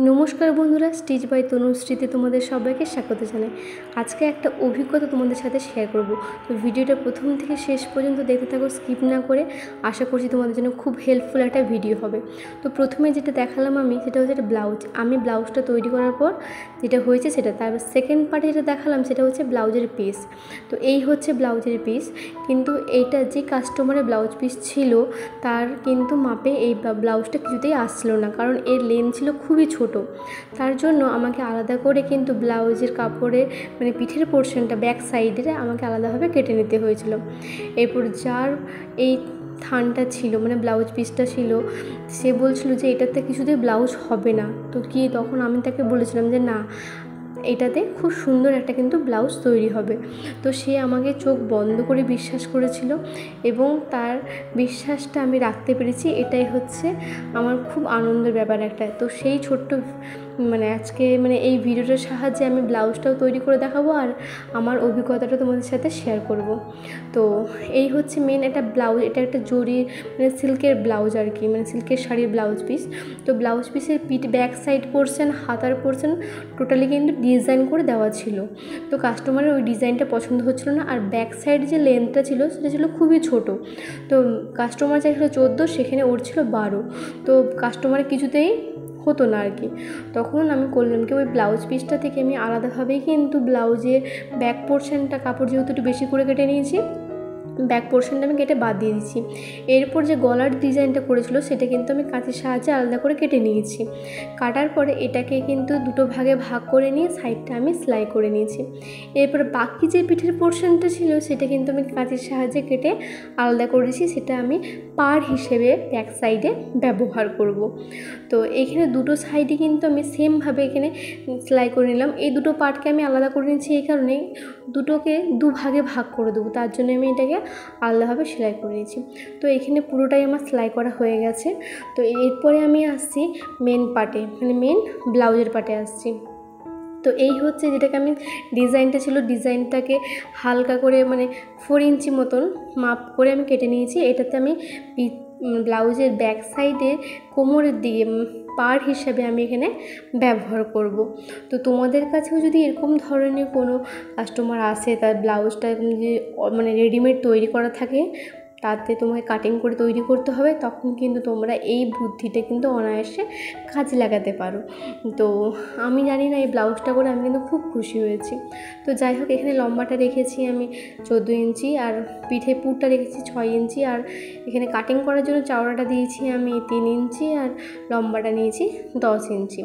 নমস্কার বন্ধুরা, stitch by তনুশ্রীতে তোমাদের সবাইকে স্বাগত জানাই। আজকে একটা অভিজ্ঞতা তোমাদের সাথে শেয়ার করব। তো ভিডিওটা প্রথম থেকে শেষ পর্যন্ত দেখতে থাকো, স্কিপ না করে। আশা করছি তোমাদের জন্য খুব হেল্পফুল একটা ভিডিও হবে। তো প্রথমে যেটা দেখালাম আমি, সেটা হচ্ছে একটা ব্লাউজ। আমি ব্লাউজটা তৈরি করার পর যেটা হয়েছে সেটা, তারপর সেকেন্ড পার্টে যেটা দেখালাম সেটা হচ্ছে ব্লাউজের পিস। তো এই হচ্ছে ব্লাউজের পিস, কিন্তু এইটা যে কাস্টমারের ব্লাউজ পিস ছিল তার কিন্তু মাপে এই ব্লাউজটা কিছুতেই আসছিল না, কারণ এর লেন্থ ছিল খুবই ছোট। তার জন্য আমাকে আলাদা করে কিন্তু ব্লাউজের কাপড়ে মানে পিঠের পোর্শনটা ব্যাক সাইডে আমাকে আলাদাভাবে কেটে নিতে হয়েছিল। এরপর যার এই থানটা ছিল মানে ব্লাউজ পিসটা ছিল, সে বলছিল যে এটাতে কিছুতেই ব্লাউজ হবে না। তো কি তখন আমি তাকে বলেছিলাম যে না, এটাতে খুব সুন্দর একটা কিন্তু ব্লাউজ তৈরি হবে। তো সে আমাকে চোখ বন্ধ করে বিশ্বাস করেছিল এবং তার বিশ্বাসটা আমি রাখতে পেরেছি। এটাই হচ্ছে আমার খুব আনন্দের ব্যাপার একটা। তো সেই ছোট্ট আজকে এই ভিডিওটার সাহায্যে আমি ব্লাউজটাও তৈরি করে দেখাবো আর আমার অভিজ্ঞতাটা তোমাদের সাথে শেয়ার করব। তো এই হচ্ছে মেন একটা ব্লাউজ, এটা একটা জরি সিল্কের ব্লাউজ আর কি, সিল্কের শাড়ির ব্লাউজ পিস। তো ব্লাউজ পিসের ব্যাক সাইড পোর্শন, হাতার পোর্শন টোটালি কিন্তু ডিজাইন করে দেওয়া ছিল। তো কাস্টমারের ওই ডিজাইনটা পছন্দ হচ্ছিল না, আর ব্যাক সাইড যে লেন্থটা ছিল সেটা ছিল খুবই ছোট। তো কাস্টমার চাইছিল 14, সেখানে ওর ছিল 12। তো কাস্টমারের কিছুতেই হতো না আর কি। তখন আমি করলাম কি, ওই ব্লাউজ পিসটা থেকে আমি আলাদাভাবেই কিন্তু ব্লাউজের ব্যাক পোর্শনটা কাপড় যেহেতু একটু বেশি করে কেটে নিয়েছি, ব্যাক পোর্শনটা আমি কেটে বাদ দিয়ে দিচ্ছি। এরপর যে গলার ডিজাইনটা করেছিল সেটা কিন্তু আমি কাঁচির সাহায্যে আলাদা করে কেটে নিয়েছি। কাটার পরে এটাকে কিন্তু দুটো ভাগে ভাগ করে নিয়ে সাইডটা আমি সেলাই করে নিয়েছি। এরপর বাকি যে পিঠের পোর্শনটা ছিল সেটা কিন্তু আমি কাঁচির সাহায্যে কেটে আলাদা করেছি, সেটা আমি পাড় হিসেবে ব্যাক সাইডে ব্যবহার করব। তো এখানে দুটো সাইডে কিন্তু আমি সেমভাবে এখানে সেলাই করে নিলাম। এই দুটো পার্টকে আমি আলাদা করে নিচ্ছি এই কারণেই, দুটোকে দুভাগে ভাগ করে দেবো, তার জন্য আমি এটাকে আলাদাভাবে সেলাই করে নিয়েছি। তো এখানে পুরোটাই আমার সেলাই করা হয়ে গেছে। তো এরপরে আমি আসছি মেন পার্টে, মেন ব্লাউজের পার্টে আসছি। তো এই হচ্ছে যেটাকে আমি ডিজাইনটা ছিল, ডিজাইনটাকে হালকা করে 4 ইঞ্চি মতন মাপ করে আমি কেটে নিয়েছি। এটাতে আমি ব্লাউজের ব্যাক সাইডে কোমরের দিকে পাড় হিসাবে আমি এখানে ব্যবহার করব। তো তোমাদের কাছেও যদি এরকম ধরনের কোনো কাস্টমার আসে, তার ব্লাউজটা যে রেডিমেড তৈরি করা থাকে, তাতে তোমাকে কাটিং করে তৈরি করতে হবে, তখন কিন্তু তোমরা এই বুদ্ধিটা কিন্তু অনায়াসে কাজে লাগাতে পারো। তো আমি জানি না, এই ব্লাউজটা করে আমি কিন্তু খুব খুশি হয়েছি। তো যাই হোক, এখানে লম্বাটা রেখেছি আমি 14 ইঞ্চি, আর পিঠে পুরটা রেখেছি 6 ইঞ্চি, আর এখানে কাটিং করার জন্য চওড়াটা দিয়েছি আমি 3 ইঞ্চি, আর লম্বাটা নিয়েছি 10 ইঞ্চি।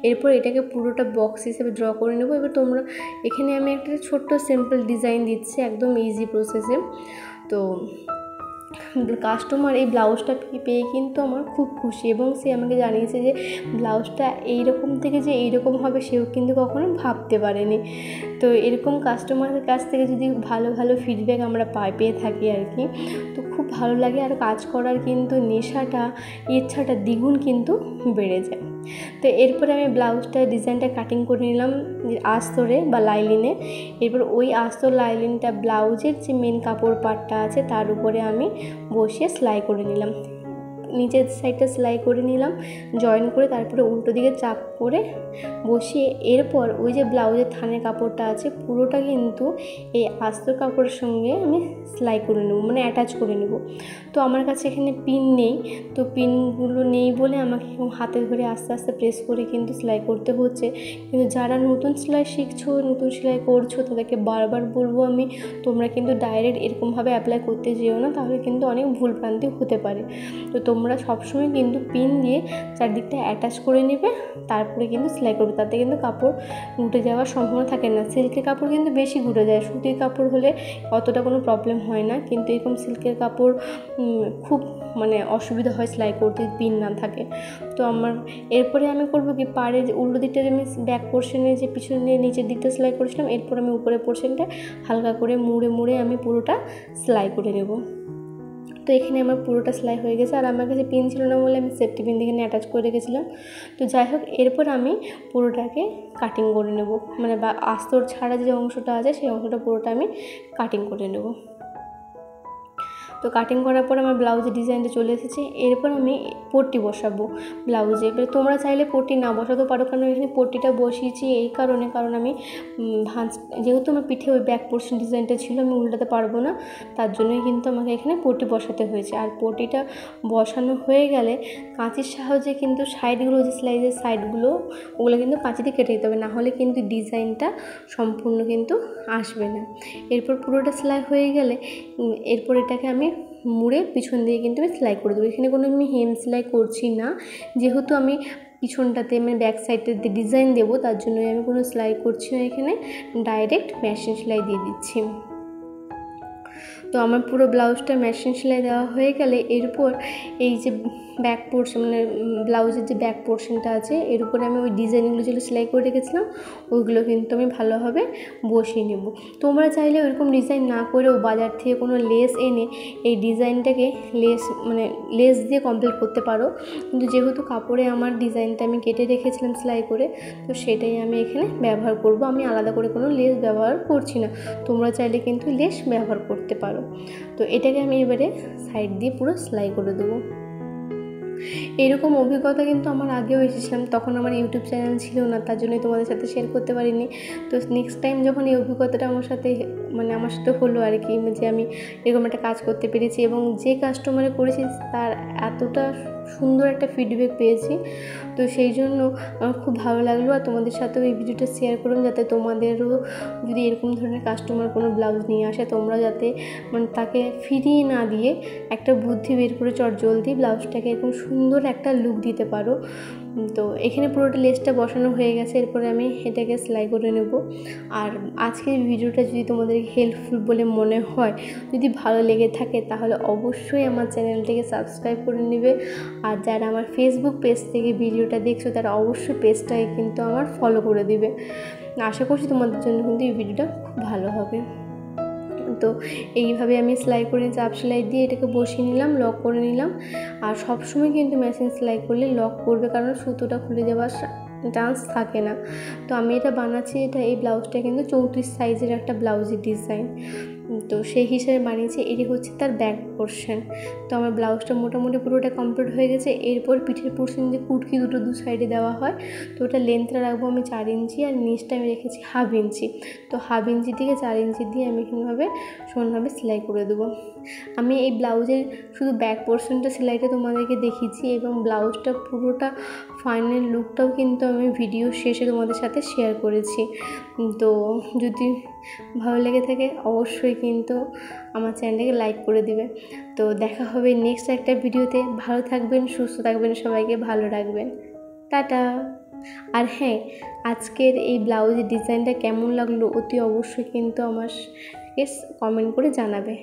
এরপর এটাকে পুরোটা বক্স হিসেবে ড্র করে নেবো। এবার তোমরা এখানে আমি একটা ছোট্ট সিম্পল ডিজাইন দিচ্ছি, একদম ইজি প্রসেসে। তো কাস্টমার এই ব্লাউজটা পেয়ে কিন্তু আমার খুব খুশি, এবং সে আমাকে জানিয়েছে যে ব্লাউজটা এইরকম থেকে যে এইরকম হবে সেও কিন্তু কখনো ভাবতে পারেনি। তো এরকম কাস্টমারের কাছ থেকে যদি ভালো ভালো ফিডব্যাক আমরা পেয়ে থাকি আর কি, তো খুব ভালো লাগে, আর কাজ করার কিন্তু নেশাটা, ইচ্ছাটা দ্বিগুণ কিন্তু বেড়ে যায়। তো এরপরে আমি ব্লাউজটা ডিজাইনটা কাটিং করে নিলাম আস্তরে বা লাইলিনে। এরপর ওই আস্তর লাইলিনটা ব্লাউজের যে মেন কাপড় পাটটা আছে তার উপরে আমি বসিয়ে সেলাই করে নিলাম। নিচের সাইডটা সেলাই করে নিলাম জয়েন করে, তারপরে উল্টো দিকে চাপ করে বসিয়ে এরপর ওই যে ব্লাউজের থানের কাপড়টা আছে পুরোটা কিন্তু এই আস্তর কাপড়ের সঙ্গে আমি সেলাই করে নেব, অ্যাটাচ করে নেব। তো আমার কাছে এখানে পিন নেই, তো পিনগুলো নেই বলে আমাকে হাতে ধরে আস্তে আস্তে প্রেস করে কিন্তু সেলাই করতে হচ্ছে। কিন্তু যারা নতুন সেলাই শিখছো, নতুন সেলাই করছো, তাদেরকে বারবার বলবো আমি, তোমরা কিন্তু ডাইরেক্ট এরকমভাবে অ্যাপ্লাই করতে যেও না, তাহলে কিন্তু অনেক ভুলভ্রান্তি হতে পারে। তো তোমরা সবসময় কিন্তু পিন দিয়ে চারদিকটা অ্যাটাচ করে নেবে, তারপরে কিন্তু সেলাই করবে, তাতে কিন্তু কাপড় ঘুটে যাওয়ার সম্ভাবনা থাকে না। সিল্কের কাপড় কিন্তু বেশি ঘুটে যায়, সুতির কাপড় হলে অতটা কোনো প্রবলেম হয় না, কিন্তু এরকম সিল্কের কাপড় খুব অসুবিধা হয় সেলাই করতে পিন না থাকে। তো আমার এরপরে আমি করবো কি, পাড়ে যে উল্টো দিকটা যে আমি ব্যাক পোর্শনে যে পিছনে নিচের দিকটা সেলাই করেছিলাম, এরপর আমি উপরের পোর্শনটা হালকা করে মুড়ে মুড়ে আমি পুরোটা সেলাই করে নেব। তো এখানে আমার পুরোটা সেলাই হয়ে গেছে, আর আমার কাছে পিন ছিল না বলে আমি সেফটি পিন এখানে অ্যাটাচ করে রেখেছিলাম। তো যাই হোক, এরপর আমি পুরোটাকে কাটিং করে নেব, বা আস্তর ছাড়া যে অংশটা আছে সেই অংশটা পুরোটা আমি কাটিং করে নেব। তো কাটিং করার পর আমার ব্লাউজের ডিজাইনটা চলে এসেছে। এরপর আমি পট্টি বসাবো ব্লাউজে। এবার তোমরা চাইলে পট্টি না বসাতেও পারো, কারণ এখানে পট্টিটা বসিয়েছি এই কারণে, কারণ আমি ভাঁজ যেহেতু আমার পিঠে ওই ব্যাক পোর্শন ডিজাইনটা ছিল, আমি উল্টাতে পারবো না, তার জন্যই কিন্তু আমাকে এখানে পট্টি বসাতে হয়েছে। আর পট্টিটা বসানো হয়ে গেলে কাঁচির সাহায্যে কিন্তু সাইডগুলো, যে স্লাইজের সাইডগুলো, ওগুলো কিন্তু কাঁচি দিয়ে কেটে দিতে হবে, নাহলে কিন্তু ডিজাইনটা সম্পূর্ণ কিন্তু আসবে না। এরপর পুরোটা সেলাই হয়ে গেলে এরপর এটাকে আমি মুড়ে পিছন দিয়ে কিন্তু আমি সেলাই করে দেবো। এখানে কোনো আমি হেম সেলাই করছি না, যেহেতু আমি পিছনটাতে মানে ব্যাক সাইডটাতে ডিজাইন দেবো, তার জন্যই আমি কোনো সেলাই করছি না, এখানে ডাইরেক্ট মেশিন সেলাই দিয়ে দিচ্ছি। তো আমার পুরো ব্লাউজটা মেশিন সেলাই দেওয়া হয়ে গেলে এরপর এই যে ব্যাক পোর্শন মানে ব্লাউজের যে ব্যাক পোর্শনটা আছে, এর উপরে আমি ওই ডিজাইনগুলো যেগুলো সেলাই করে রেখেছিলাম ওইগুলো কিন্তু আমি ভালোভাবে বসিয়ে নেব। তোমরা চাইলে ওইরকম ডিজাইন না করেও বাজার থেকে কোনো লেস এনে এই ডিজাইনটাকে লেস দিয়ে কমপ্লিট করতে পারো, কিন্তু যেহেতু কাপড়ে আমার ডিজাইনটা আমি কেটে রেখেছিলাম সেলাই করে, তো সেটাই আমি এখানে ব্যবহার করব। আমি আলাদা করে কোনো লেস ব্যবহার করছি না, তোমরা চাইলে কিন্তু লেস ব্যবহার করতে পারো। তো এটাকে আমি এবারে সাইড দিয়ে পুরো সেলাই করে দেবো। এরকম অভিজ্ঞতা কিন্তু আমার আগেও এসেছিলাম, তখন আমার ইউটিউব চ্যানেল ছিল না, তার জন্যই তোমাদের সাথে শেয়ার করতে পারিনি। তো নেক্সট টাইম যখন এই অভিজ্ঞতাটা আমার সাথে হলো আর কি, যে আমি এরকম একটা কাজ করতে পেরেছি এবং যে কাস্টমারে করেছি তার এতটা সুন্দর একটা ফিডব্যাক পেয়েছি, তো সেই জন্য আমার খুব ভালো লাগলো। আর তোমাদের সাথেও এই ভিডিওটা শেয়ার করুন, যাতে তোমাদেরও যদি এরকম ধরনের কাস্টমার কোনো ব্লাউজ নিয়ে আসে, তোমরা যাতে তাকে ফিরিয়ে না দিয়ে একটা বুদ্ধি বের করে চটজলদি ব্লাউজটাকে এরকম সুন্দর একটা লুক দিতে পারো। তো এখানে পুরোটা লেসটা বসানো হয়ে গেছে, এরপরে আমি এটাকে সেলাই করে নেব। আর আজকের ভিডিওটা যদি তোমাদের হেল্পফুল বলে মনে হয়, যদি ভালো লেগে থাকে, তাহলে অবশ্যই আমার চ্যানেলটিকে সাবস্ক্রাইব করে নেবে। আর যারা আমার ফেসবুক পেজ থেকে ভিডিওটা দেখছো, তারা অবশ্যই পেজটাকে কিন্তু আমার ফলো করে দিবে। আশা করছি তোমাদের জন্য কিন্তু এই ভিডিওটা খুব ভালো হবে। তো এইভাবে আমি সেলাই করে চাপ সেলাই দিয়ে এটাকে বসিয়ে নিলাম, লক করে নিলাম। আর সবসময় কিন্তু মেশিন সেলাই করলে লক করবে, কারণ সুতোটা খুলে যাওয়ার চান্স থাকে না। তো আমি এটা বানাচ্ছি, এই ব্লাউজটা কিন্তু 34 সাইজের একটা ব্লাউজের ডিজাইন, তো সেই হিসাবে বানিয়েছি। এটি হচ্ছে তার ব্যাক পোর্শন। তো আমার ব্লাউজটা মোটামুটি পুরোটা কমপ্লিট হয়ে গেছে। এরপর পিঠের পোর্শন যে কুটকি দুটো দু সাইডে দেওয়া হয়, তো ওটা লেন্থটা রাখবো আমি 4 ইঞ্চি, আর নিচটা আমি রেখেছি 1/2 ইঞ্চি। তো 1/2 ইঞ্চি থেকে 4 ইঞ্চি দিয়ে আমি এখানেভাবে সমানভাবে সেলাই করে দেবো। আমি এই ব্লাউজের শুধু ব্যাক পোর্শনটা সেলাইটা তোমাদেরকে দেখিয়েছি, এবং ব্লাউজটা পুরোটা ফাইনাল লুকটাও কিন্তু আমি ভিডিও শেষে তোমাদের সাথে শেয়ার করেছি। তো যদি ভালো লেগে থাকে অবশ্যই কিন্তু আমার চ্যানেলটাকে লাইক করে দিবে। তো দেখা হবে নেক্সট একটা ভিডিওতে। ভালো থাকবেন, সুস্থ থাকবেন, সবাইকে ভালো রাখবেন। টাটা। আর হ্যাঁ, আজকের এই ব্লাউজের ডিজাইনটা কেমন লাগলো অতি অবশ্যই কিন্তু আমাকে কমেন্ট করে জানাবে।